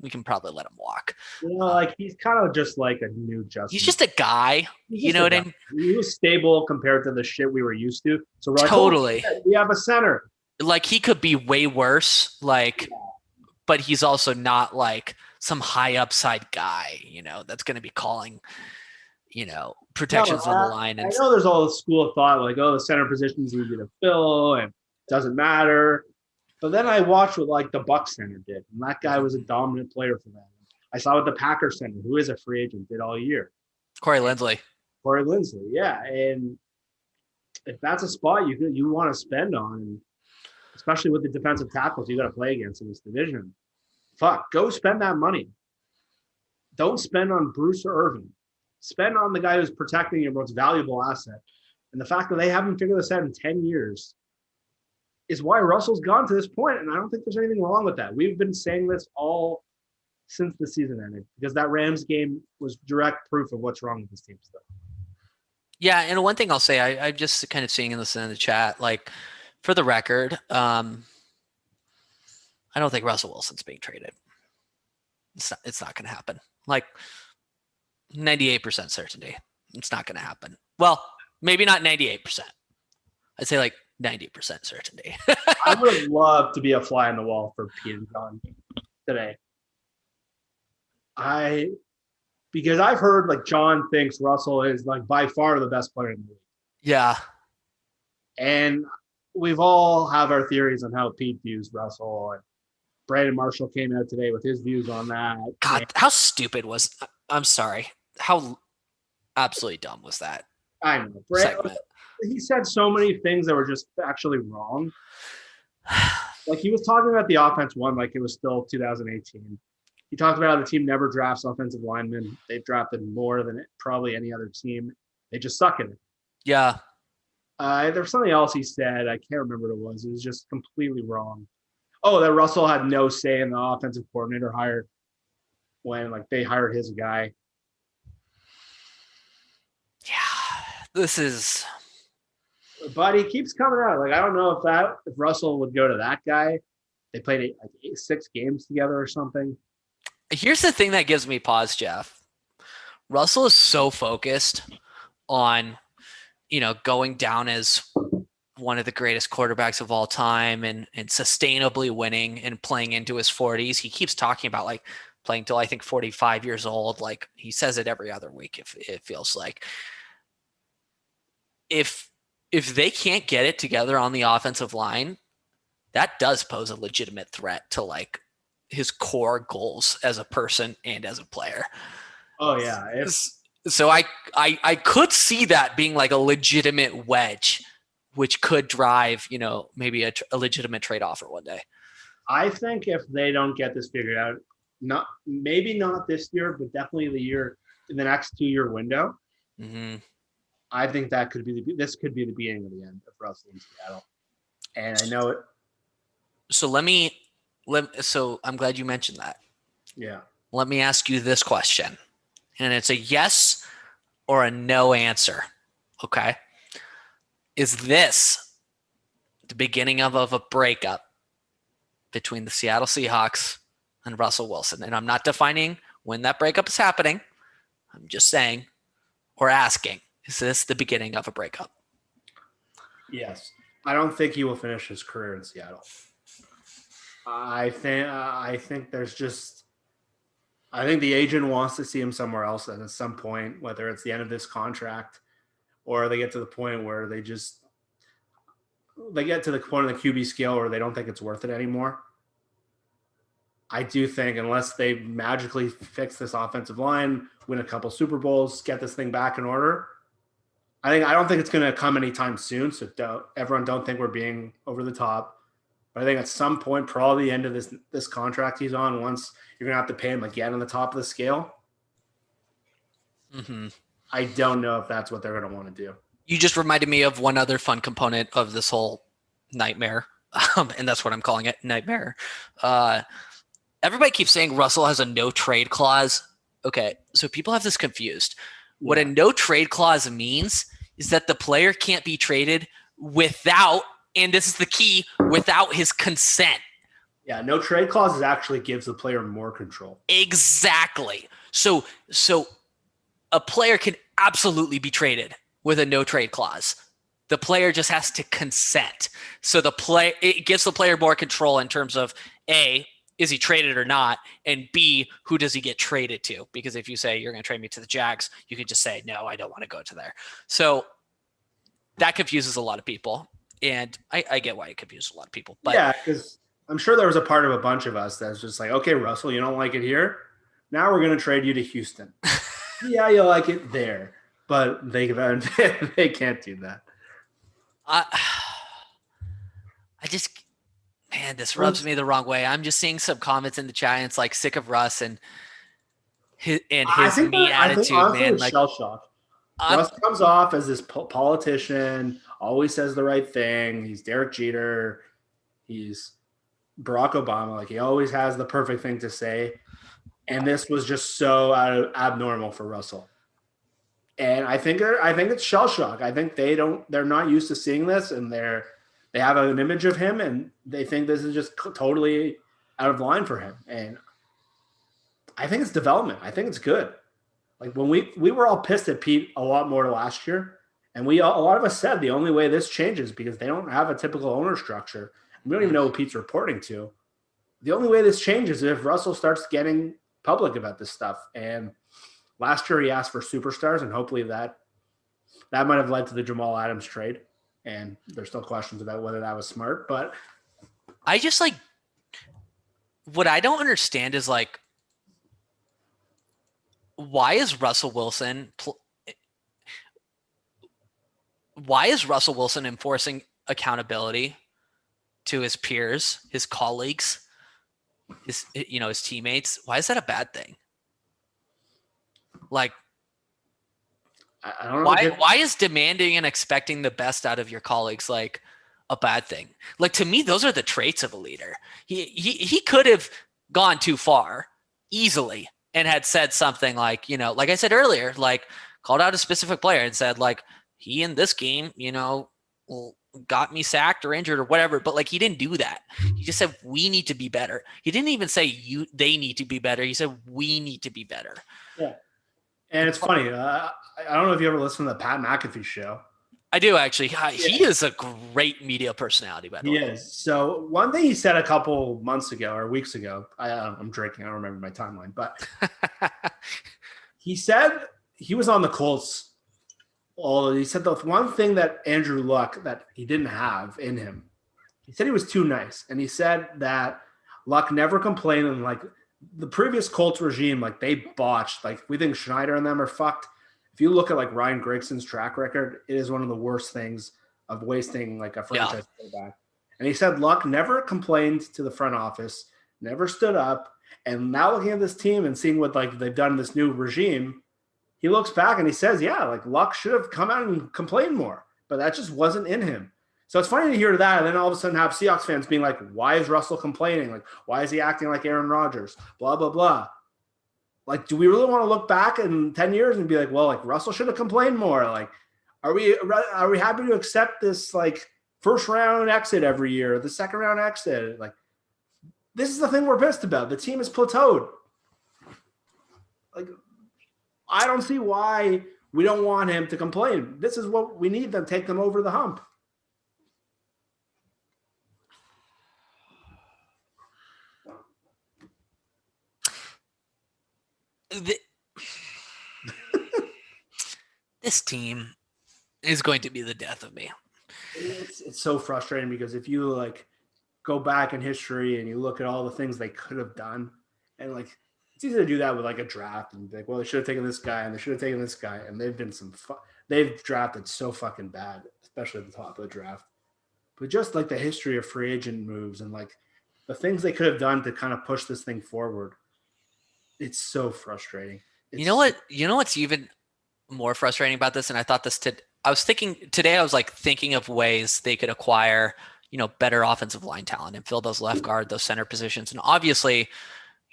we can probably let him walk. Like he's kind of just like a new Justin. He's just a guy. You know what I mean? He was stable compared to the shit we were used to. So we're like, totally. Oh, we have a center. Like he could be way worse. Like but he's also not like some high upside guy, that's going to be calling, protections on the line. I And know there's all this school of thought like, oh, the center position is easy to fill and doesn't matter. But then I watched what like the Bucks center did, and that guy was a dominant player for them. I saw what the Packers center, who is a free agent, did all year. Corey Linsley. Yeah. And if that's a spot you want to spend on, and especially with the defensive tackles you got to play against in this division, go spend that money. Don't spend on Bruce or Irvin. Spend on the guy who's protecting your most valuable asset. And the fact that they haven't figured this out in 10 years is why Russell's gone to this point, and I don't think there's anything wrong with that. We've been saying this all since the season ended, because that Rams game was direct proof of what's wrong with this team still. Yeah, and one thing I'll say, I'm just kind of seeing this in the chat, like, for the record, I don't think Russell Wilson's being traded. It's not going to happen. Like, 98% certainty. It's not going to happen. Well, maybe not 98%. I'd say like 90% certainty. I would love to be a fly on the wall for Pete and John today. Because I've heard like John thinks Russell is like by far the best player in the league. Yeah. And we've all have our theories on how Pete views Russell, and Brandon Marshall came out today with his views on that. God, how stupid was I'm sorry. How absolutely dumb was that? I know. Brandon, he said so many things that were just actually wrong. Like he was talking about the offense one like it was still 2018. He talked about how the team never drafts offensive linemen. They've drafted more than probably any other team. They just suck at it. Yeah. There was something else he said. I can't remember what it was. It was just completely wrong. Oh, that Russell had no say in the offensive coordinator hire when like they hired his guy. Yeah, this is. But he keeps coming out. Like I don't know if Russell would go to that guy. They played 6 games together or something. Here's the thing that gives me pause, Jeff. Russell is so focused on, going down as one of the greatest quarterbacks of all time and sustainably winning and playing into his 40s. He keeps talking about like playing till I think 45 years old. Like he says it every other week. If it feels like if they can't get it together on the offensive line, that does pose a legitimate threat to like his core goals as a person and as a player. Oh yeah. So I could see that being like a legitimate wedge, which could drive, maybe a legitimate trade offer one day. I think if they don't get this figured out, maybe not this year, but definitely in the next 2-year window. Mm-hmm. I think this could be the beginning of the end of Russell in Seattle. And I know it. So so I'm glad you mentioned that. Yeah. Let me ask you this question. And it's a yes or a no answer. Okay. Is this the beginning of a breakup between the Seattle Seahawks and Russell Wilson? And I'm not defining when that breakup is happening. I'm just saying or asking, is this the beginning of a breakup? Yes. I don't think he will finish his career in Seattle. I think there's just – I think the agent wants to see him somewhere else at some point, whether it's the end of this contract or they get to the point where they get to the point of the QB scale where they don't think it's worth it anymore. I do think unless they magically fix this offensive line, win a couple Super Bowls, get this thing back in order, I don't think it's going to come anytime soon. So everyone don't think we're being over the top. But I think at some point, probably the end of this contract he's on, once you're going to have to pay him again on the top of the scale. Mm-hmm. I don't know if that's what they're going to want to do. You just reminded me of one other fun component of this whole nightmare. And that's what I'm calling it, nightmare. Everybody keeps saying Russell has a no trade clause. Okay, so people have this confused. Yeah. What a no trade clause means is that the player can't be traded without, and this is the key, without his consent. Yeah, no trade clause actually gives the player more control. Exactly. So a player can absolutely be traded with a no trade clause. The player just has to consent. So it gives the player more control in terms of A, is he traded or not? And B, who does he get traded to? Because if you say you're going to trade me to the Jags, you could just say, no, I don't want to go to there. So that confuses a lot of people. And I get why it confuses a lot of people. But yeah, because I'm sure there was a part of a bunch of us that's just like, okay, Russell, you don't like it here. Now we're going to trade you to Houston. Yeah, you like it there, but they can't do that. I just, man, this rubs me the wrong way. I'm just seeing some comments in the chat, and it's like sick of Russ and his me I think attitude, honestly, man. it's Like, shell shock. Russ comes off as this politician, always says the right thing. He's Derek Jeter. He's Barack Obama. Like, he always has the perfect thing to say. And this was just so abnormal for Russell. And I think it's shell shock. I think they're not used to seeing this, and they have an image of him, and they think this is just totally out of line for him. And I think it's development. I think it's good. Like, when we were all pissed at Pete a lot more last year, and a lot of us said the only way this changes, because they don't have a typical owner structure. We don't even know who Pete's reporting to. The only way this changes is if Russell starts getting public about this stuff. And last year he asked for superstars, and hopefully that might have led to the Jamal Adams trade. And there's still questions about whether that was smart. But I just, like, what I don't understand is, like, why is Russell Wilson enforcing accountability to his peers, his colleagues, his teammates? Why is that a bad thing? Like, I don't know. Why is demanding and expecting the best out of your colleagues like a bad thing? Like, to me, those are the traits of a leader. He could have gone too far easily and had said something like, like I said earlier, like, called out a specific player and said, like, he in this game, got me sacked or injured or whatever. But, like, he didn't do that. He just said, we need to be better. He didn't even say they need to be better. He said, we need to be better. Yeah. And it's funny. I don't know if you ever listen to the Pat McAfee show. I do, actually. He is a great media personality, by the way. He is. So one thing he said a couple months ago or weeks ago, I'm drinking. I don't remember my timeline, but he said he was on the Colts. He said the one thing that Andrew Luck that he didn't have in him, he said he was too nice. And he said that Luck never complained, and, like, the previous Colts regime, like, they botched. Like, we think Schneider and them are fucked. If you look at, like, Ryan Grigson's track record, it is one of the worst things of wasting, like, a franchise quarterback. And he said Luck never complained to the front office, never stood up. And now looking at this team and seeing what, like, they've done in this new regime, he looks back and he says, yeah, like, Luck should have come out and complained more, but that just wasn't in him. So it's funny to hear that, and then all of a sudden have Seahawks fans being like, why is Russell complaining? Like, why is he acting like Aaron Rodgers? Blah, blah, blah. Like, do we really want to look back in 10 years and be like, well, like, Russell should have complained more? Like, are we happy to accept this, like, first round exit every year, the second round exit? Like, this is the thing we're pissed about. The team is plateaued. Like, I don't see why we don't want him to complain. This is what we need to take them over the hump. This team is going to be the death of me. It's so frustrating, because if you, like, go back in history and you look at all the things they could have done, and, like, it's easy to do that with, like, a draft and be like, well, they should have taken this guy and they should have taken this guy, and they've been they've drafted so fucking bad, especially at the top of the draft. But just, like, the history of free agent moves and, like, the things they could have done to kind of push this thing forward, it's so frustrating. You know what's even more frustrating about this? And I thought this I was thinking of ways they could acquire, better offensive line talent and fill those left guard, those center positions. And obviously,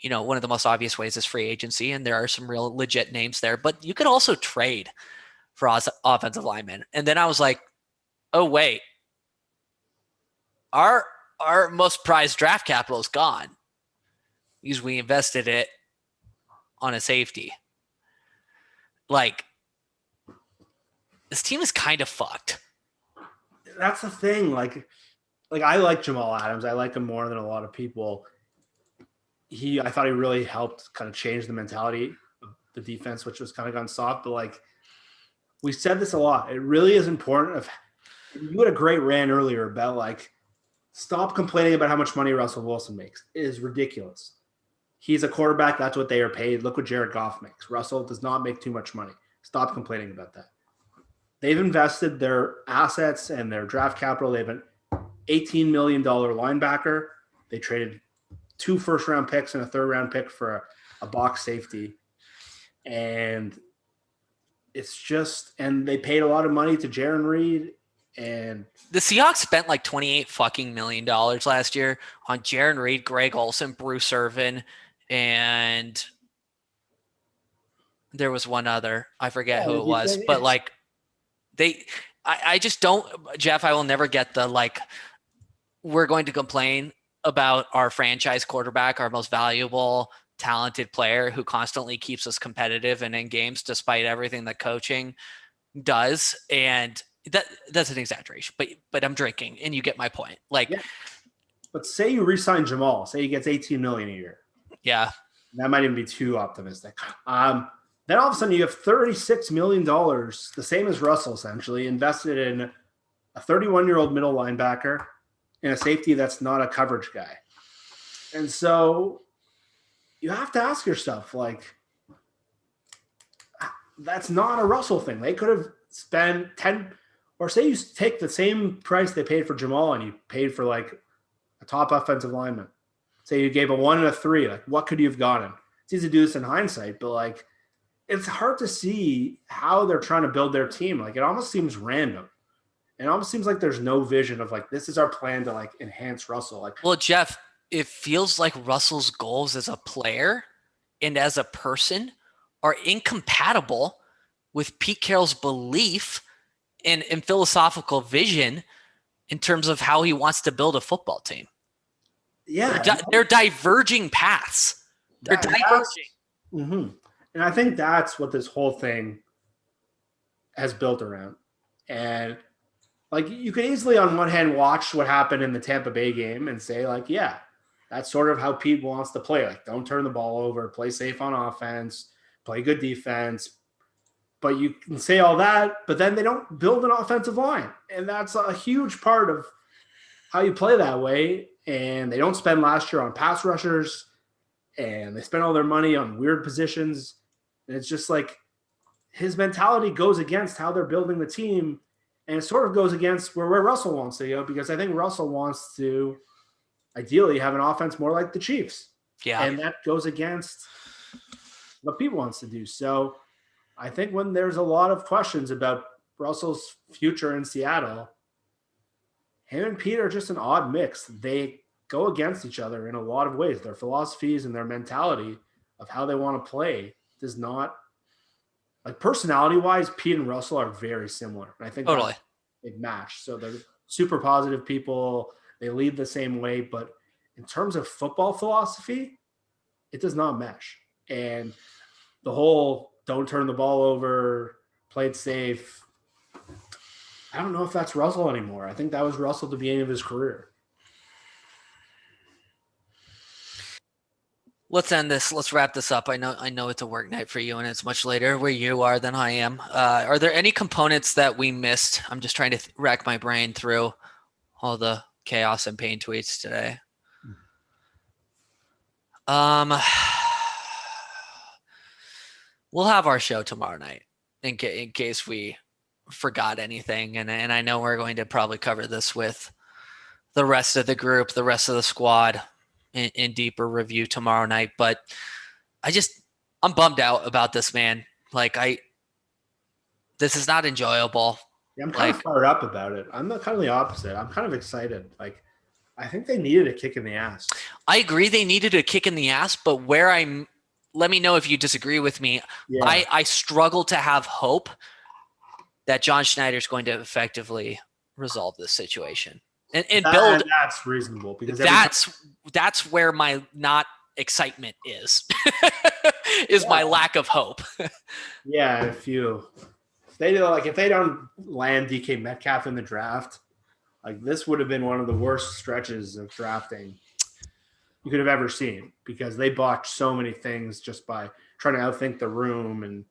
one of the most obvious ways is free agency, and there are some real legit names there, but you could also trade for offensive linemen. And then I was like, oh, wait, our most prized draft capital is gone because we invested it on a safety. Like, this team is kind of fucked. That's the thing. Like I like Jamal Adams. I like him more than a lot of people. I thought he really helped kind of change the mentality of the defense, which was kind of gone soft. But like we said this a lot, it really is important. You had a great rant earlier about like stop complaining about how much money Russell Wilson makes. It is ridiculous. He's a quarterback. That's what they are paid. Look what Jared Goff makes. Russell does not make too much money. Stop complaining about that. They've invested their assets and their draft capital. They have an $18 million linebacker. They traded 2 first-round picks and a third-round pick for a box safety. And it's just – and they paid a lot of money to Jaron Reed. And the Seahawks spent like $28 million last year on Jaron Reed, Greg Olsen, Bruce Irvin, and there was one other. I forget who it was. But like I just don't – Jeff, I will never get the like we're going to complain about our franchise quarterback, our most valuable, talented player who constantly keeps us competitive and in games despite everything that coaching does. And that's an exaggeration, but I'm drinking and you get my point. Like, yeah. But say you re-sign Jamal, say he gets $18 million a year. Yeah. That might even be too optimistic. Then all of a sudden you have $36 million, the same as Russell essentially, invested in a 31-year-old middle linebacker and a safety that's not a coverage guy. And so you have to ask yourself, like, that's not a Russell thing. They could have spent 10, or say you take the same price they paid for Jamal and you paid for like a top offensive lineman. Say you gave a 1 and a 3, like what could you have gotten? It's easy to do this in hindsight, but like it's hard to see how they're trying to build their team. Like it almost seems random. It almost seems like there's no vision of like, this is our plan to like enhance Russell. Like, well, Jeff, it feels like Russell's goals as a player and as a person are incompatible with Pete Carroll's belief and philosophical vision in terms of how he wants to build a football team. Yeah. They're diverging paths. They're diverging. Mm-hmm. And I think that's what this whole thing has built around. And like you could easily on one hand watch what happened in the Tampa Bay game and say like, yeah, that's sort of how Pete wants to play. Like don't turn the ball over, play safe on offense, play good defense. But you can say all that, but then they don't build an offensive line. And that's a huge part of how you play that way. And they don't spend last year on pass rushers and they spend all their money on weird positions. And it's just like his mentality goes against how they're building the team. And it sort of goes against where Russell wants to go, because I think Russell wants to ideally have an offense more like the Chiefs. Yeah. And that goes against what Pete wants to do. So I think when there's a lot of questions about Russell's future in Seattle, him and Pete are just an odd mix. They go against each other in a lot of ways. Their philosophies and their mentality of how they want to play does not, like personality-wise, Pete and Russell are very similar. And I think totally they match. So they're super positive people. They lead the same way. But in terms of football philosophy, it does not mesh. And the whole don't turn the ball over, play it safe, I don't know if that's Russell anymore. I think that was Russell at the beginning of his career. Let's end this. Let's wrap this up. I know it's a work night for you and it's much later where you are than I am. Are there any components that we missed? I'm just trying to rack my brain through all the chaos and pain tweets today. We'll have our show tomorrow night in case we forgot anything. And I know we're going to probably cover this with the rest of the group, the rest of the squad in deeper review tomorrow night. But I'm bummed out about this, man. Like this is not enjoyable. Yeah, I'm kind of fired up about it. I'm kind of the opposite. I'm kind of excited. Like, I think they needed a kick in the ass. I agree they needed a kick in the ass, but let me know if you disagree with me. Yeah. I struggle to have hope that John Schneider's going to effectively resolve this situation and build. That's reasonable because that's where my not excitement is my lack of hope. Yeah, if they don't land DK Metcalf in the draft, like this would have been one of the worst stretches of drafting. you could have ever seen because they botched so many things just by trying to outthink the room and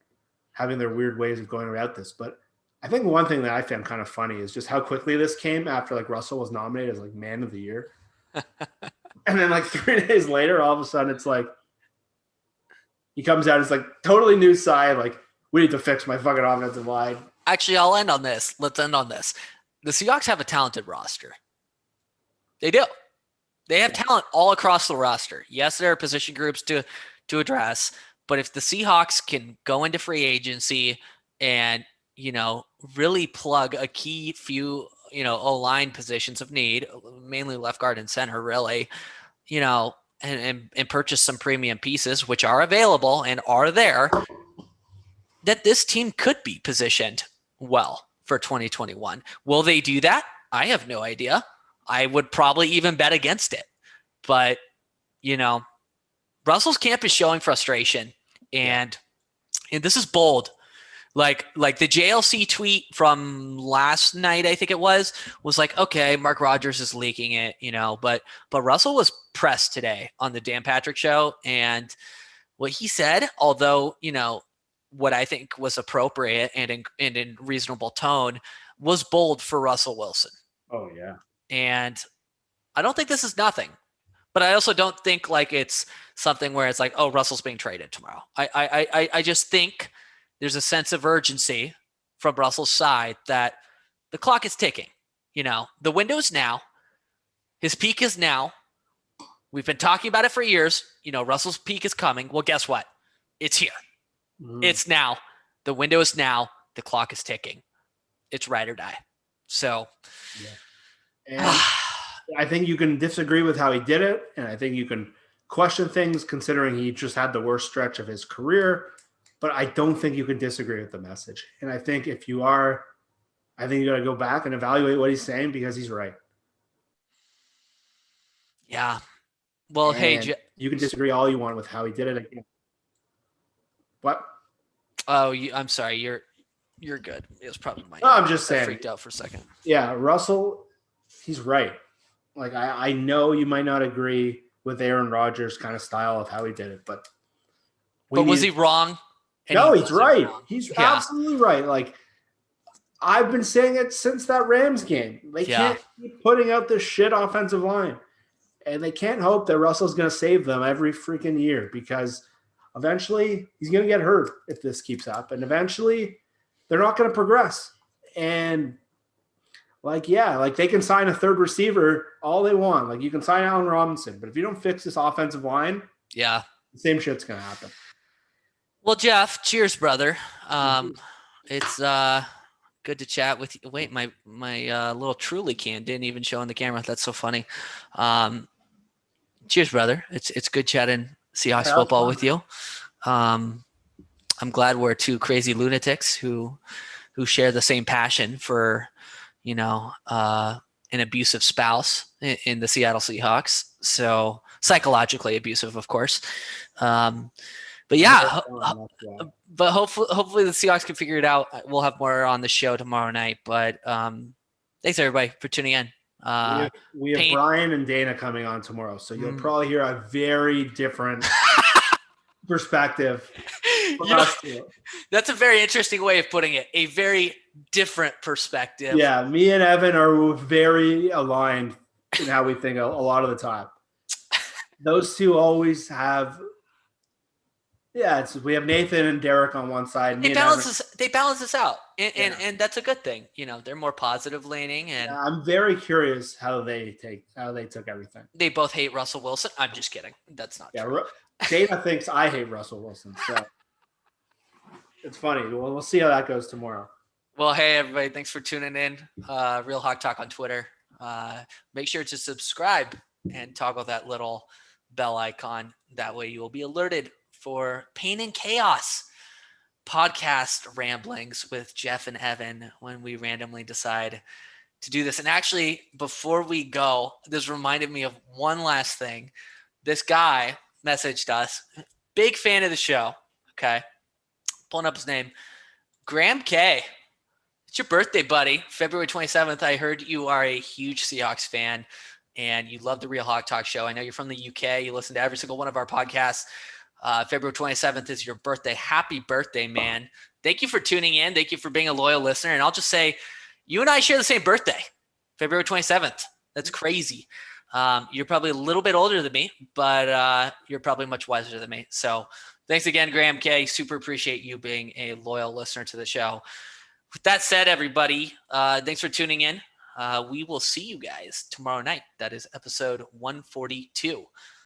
having their weird ways of going about this. But I think one thing that I found kind of funny is just how quickly this came after like Russell was nominated as like man of the year. And then like 3 days later, all of a sudden it's like he comes out, it's like totally new side. Like, we need to fix my fucking offensive line. Actually, I'll end on this. Let's end on this. The Seahawks have a talented roster. They do. They have talent all across the roster. Yes, there are position groups to address, but if the Seahawks can go into free agency and, really plug a key few, O-line positions of need, mainly left guard and center, really, and purchase some premium pieces, which are available and are there, that this team could be positioned well for 2021. Will they do that? I have no idea. I would probably even bet against it. But, Russell's camp is showing frustration, and this is bold. Like the JLC tweet from last night, I think it was like, okay, Mark Rodgers is leaking it, but Russell was pressed today on the Dan Patrick Show, and what he said, although, what I think was appropriate and in reasonable tone, was bold for Russell Wilson. Oh yeah. And I don't think this is nothing, but I also don't think like it's something where it's like, oh, Russell's being traded tomorrow. I just think there's a sense of urgency from Russell's side that the clock is ticking. The window is now. His peak is now. We've been talking about it for years. Russell's peak is coming. Well, guess what? It's here. It's now. The window is now. The clock is ticking. It's ride or die. So, and I think you can disagree with how he did it, and I think you can question things considering he just had the worst stretch of his career. But I don't think you can disagree with the message. And I think if you are, I think you got to go back and evaluate what he's saying because he's right. Yeah. Well, and hey, you can disagree all you want with how he did it. Again. What? Oh, I'm sorry. You're good. It was probably my. No, I'm just saying. I freaked out for a second. Yeah, Russell, he's right. Like I know you might not agree with Aaron Rodgers' kind of style of how he did it, but was he wrong? No, he's right. He's absolutely right. Like I've been saying it since that Rams game. They can't keep putting out this shit offensive line. And they can't hope that Russell's going to save them every freaking year because eventually he's going to get hurt if this keeps up. And eventually they're not going to progress. And they can sign a third receiver all they want. Like you can sign Allen Robinson, but if you don't fix this offensive line, the same shit's going to happen. Well, Jeff, cheers, brother. It's good to chat with you. Wait, my little Truly can didn't even show on the camera. That's so funny. Cheers, brother. It's good chatting Seahawks football with you. I'm glad we're two crazy lunatics who share the same passion for, an abusive spouse in the Seattle Seahawks. So psychologically abusive, of course. But yeah, but hopefully the Seahawks can figure it out. We'll have more on the show tomorrow night. But thanks everybody for tuning in. We have Brian and Dayna coming on tomorrow, so you'll probably hear a very different perspective. That's a very interesting way of putting it. A very different perspective. Yeah, me and Evan are very aligned in how we think a lot of the time. Those two always have. Yeah, we have Nathan and Derek on one side. They balance us out, and that's a good thing. They're more positive leaning, and I'm very curious how they took everything. They both hate Russell Wilson. I'm just kidding. That's not true. Dayna thinks I hate Russell Wilson, so it's funny. We'll see how that goes tomorrow. Well, hey everybody, thanks for tuning in. Real Hawk Talk on Twitter. Make sure to subscribe and toggle that little bell icon. That way you will be alerted for Pain and Chaos podcast ramblings with Jeff and Evan when we randomly decide to do this. And actually, before we go, this reminded me of one last thing. This guy messaged us, big fan of the show. Okay. Pulling up his name, Graham K. It's your birthday, buddy. February 27th. I heard you are a huge Seahawks fan. and you love the Real Hawk Talk Show. I know you're from the UK. You listen to every single one of our podcasts. February 27th is your birthday. Happy birthday, man. Thank you for tuning in. Thank you for being a loyal listener. And I'll just say, you and I share the same birthday, February 27th. That's crazy. You're probably a little bit older than me, but you're probably much wiser than me. So thanks again, Graham K. Super appreciate you being a loyal listener to the show. With that said, everybody, thanks for tuning in. We will see you guys tomorrow night. That is episode 142.